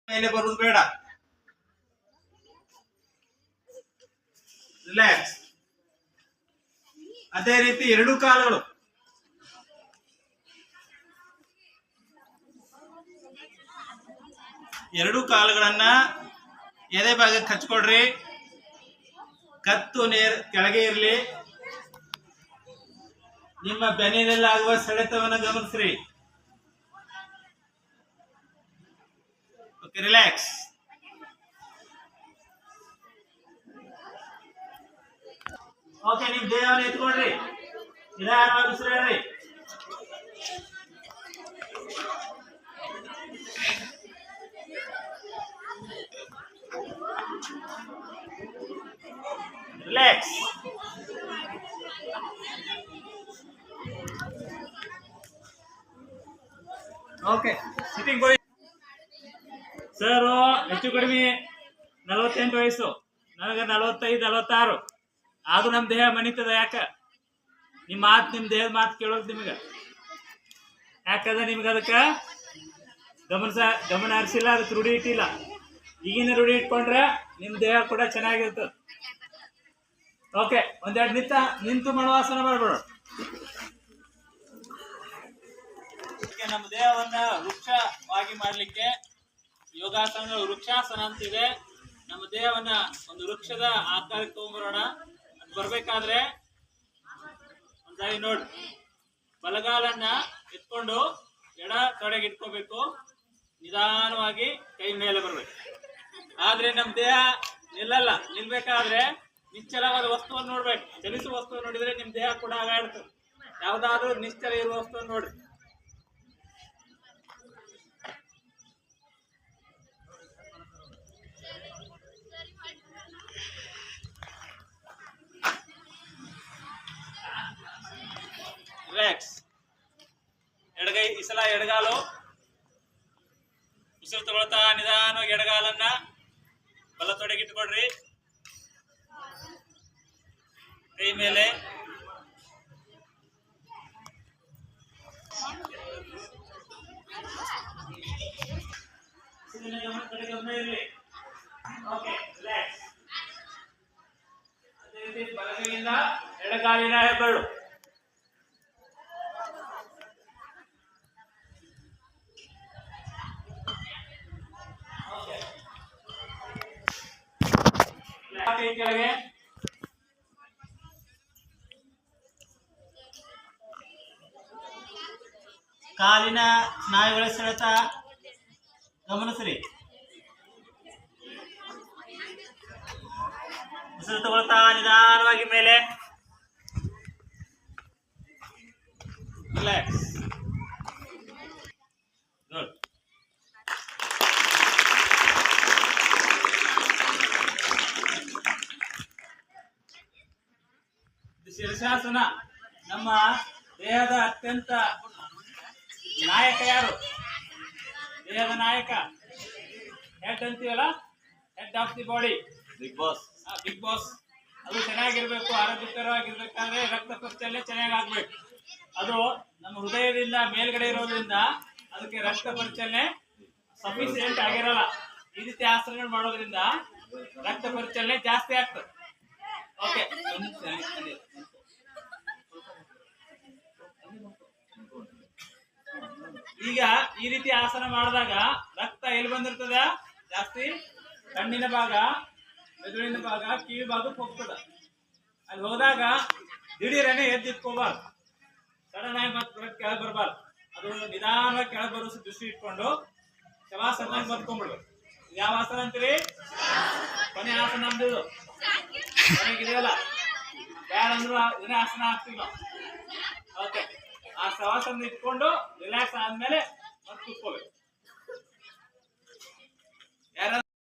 ಮೇಲೆ ಬರುವುದು ಬೇಡ. ರಿಲ್ಯಾಕ್ಸ್. ಅದೇ ರೀತಿ ಎರಡು ಕಾಲುಗಳು ಎದೆ ಭಾಗಕ್ಕೆ ಹಚ್ಕೊಳ್ರಿ. ಕತ್ತು ಕೆಳಗೆ ಇರಲಿ. ನಿಮ್ಮ ಬೆನ್ನಿನಲ್ಲಾಗುವ ಸೆಳೆತವನ್ನು ಗಮನಿಸ್ರಿ. Okay, relax. ಓಕೆ, ನಿಮ್ ದೇಹವನ್ನು ಎತ್ಕೊಳ್ರಿ. ನಿಧಾನವಾಗಿ ಉಸಿರಾಡ್ರಿ. Relax. Okay, sitting going. Sir ಹೆಚ್ಚು ಕಡಿಮೆ 48 ವಯಸ್ಸು, ನನಗೆ 45, 46. ಆದ್ರೂ ನಮ್ ದೇಹ ಮನಿತದ. ಯಾಕ? ನಿಮ್ ದೇಹದ ಮಾತು ಕೇಳೋದು ನಿಮ್ಗ. ಯಾಕಂದ್ರೆ ನಿಮ್ಗೆ ಅದಕ್ಕೆ ಗಮನ ಹರಿಸಿಲ್ಲ, ಅದಕ್ಕೆ ರೂಢಿ ಇಟ್ಟಿಲ್ಲ. ಈಗಿನ ರೂಢಿ ಇಟ್ಕೊಂಡ್ರೆ ನಿಮ್ ದೇಹ ಕೂಡ ಚೆನ್ನಾಗಿರ್ತದೆ. ಓಕೆ, ಒಂದೆರಡು ನಿಂತು ಮಣವಾಸನ ಮಾಡ್ಬೇಡ. ನಮ್ಮ ದೇಹವನ್ನ ವೃಕ್ಷವಾಗಿ ಮಾಡ್ಲಿಕ್ಕೆ ಯೋಗಾಸನ ವೃಕ್ಷಾಸನ ಅಂತಿದೆ. ನಮ್ಮ ದೇಹವನ್ನ ಒಂದು ವೃಕ್ಷದ ಆಕಾರಕ್ಕೆ ತಗೊಂಡ್ಬರೋಣ. ಅದು ಬರ್ಬೇಕಾದ್ರೆ ಒಂದ್ಸಾರಿ ನೋಡಿ, ಬಲಗಾಲನ್ನ ಎತ್ಕೊಂಡು ಎಡ ತೊಡೆಗೆ ಇಟ್ಕೋಬೇಕು. ನಿಧಾನವಾಗಿ ಕೈ ಮೇಲೆ ಬರ್ಬೇಕು. ಆದ್ರೆ ನಮ್ ದೇಹ ನಿಲ್ಲಲ್ಲ. ನಿಲ್ಬೇಕಾದ್ರೆ ನಿಶ್ಚಲವಾದ ವಸ್ತುವನ್ನು ನೋಡ್ಬೇಕು. ಚಲಿಸುವ ವಸ್ತುವನ್ನು ನೋಡಿದ್ರೆ ನಿಮ್ ದೇಹ ಕೂಡ ಆಗಾಡ್ತದೆ. ಯಾವ್ದಾದ್ರು ನಿಶ್ಚಲ ಇರುವ ವಸ್ತುವನ್ನು ನೋಡ್ರಿ. ರಿಲ್ಯಾಕ್ಸ್. ಎಡಗೈ, ಈ ಸಲ ಎಡಗಾಲು. ಉಸಿರು ತಗೊಳ್ತಾ ನಿಧಾನವಾಗಿ ಎಡಗಾಲನ್ನ ಬಲ ತೊಡೆಗಿಟ್ಕೊಡ್ರಿ. ಕೈ ಮೇಲೆ. ಗಮನ ಇರಲಿ. Okay, relax. ಅದೇ ರೀತಿ ಬಲಗೈಯಿಂದ ಎಡಗಾಲಿನ ಹೆಬ್ಬೆರಳು. ಕೆಳಗೆ. ಕಾಲಿನ ಸ್ನಾಯುಗಳ ಸೆಳೆತ ಗಮನಿಸ್ರಿ. ಉಸಿರು ತಗೊಳ್ತಾ ನಿಧಾನವಾಗಿ ಮೇಲೆ. ರಿಲ್ಯಾಕ್ಸ್. ಗುಡ್. ಶೀರ್ಷಾಸನ. ನಮ್ಮ ದೇಹದ ಅತ್ಯಂತ ನಾಯಕ ಯಾರು? ದೇಹದ ನಾಯಕ ಹೆಡ್ ಅಂತೀವಲ್ಲ, head of the body, big boss. Big boss ಅದು ಚೆನ್ನಾಗಿರ್ಬೇಕು. ಆರೋಗ್ಯಕರವಾಗಿರ್ಬೇಕಾದ್ರೆ ರಕ್ತ ಪರಿಚಲನೆ ಚೆನ್ನಾಗಿ ಆಗ್ಬೇಕು. ಅದು ನಮ್ಮ ಹೃದಯದಿಂದ ಮೇಲ್ಗಡೆ ಇರೋದ್ರಿಂದ ಅದಕ್ಕೆ ರಕ್ತ ಪರಿಚಲನೆ ಸಫಿಸಿಯೆಂಟ್ ಆಗಿರಲ್ಲ. ಈ ರೀತಿ ಆಸನಗಳು ಮಾಡೋದ್ರಿಂದ ರಕ್ತ ಪರಿಚಲನೆ ಜಾಸ್ತಿ ಆಗ್ತದೆ. ಓಕೆ, ಈಗ ಈ ರೀತಿ ಆಸನ ಮಾಡಿದಾಗ ರಕ್ತ ಎಲ್ಲಿ ಬಂದಿರ್ತದ ಜಾಸ್ತಿ? ಕಣ್ಣಿನ ಭಾಗ, ಮೆದುಳಿನ ಭಾಗ, ಕಿವಿ ಭಾಗಕ್ಕೆ ಹೋಗ್ತದ. ಅಲ್ಲಿ ಹೋದಾಗ ದಿಢೀರನೆ ಎದ್ದಿಟ್ಕೋಬಾರ್ದು. ಸಡನ್ ಆಗಿ ಮತ್ತೆ ಕೆಳಗೆ ಬರಬಾರ್ದು. ಅದು ನಿಧಾನವಾಗಿ ಕೆಳಗೆ ಬರೋ ದೃಷ್ಟಿ ಇಟ್ಕೊಂಡು ಶವಾಸನ ಬರ್ಕೊಂಡ್ಬಿಡ್ಬೇಕು. ಯಾವ ಆಸನ ಅಂತೀರಿ? ಕೊನೆ ಆಸನ ಅಂದಿದ್ದು ಕೊನೆಗಿದೆಯಲ್ಲ, ಯಾರಂದ್ರು ಇದನ್ನ ಆಸನ ಆಗ್ತೀವಿ ನಾವು. ಓಕೆ, ಆ ಶವಾಸನ ಇಟ್ಕೊಂಡು ರಿಲ್ಯಾಕ್ಸ್ ಆದ್ಮೇಲೆ ಮತ್ತೆ ಕೂತ್ಕೋಬೇಕು.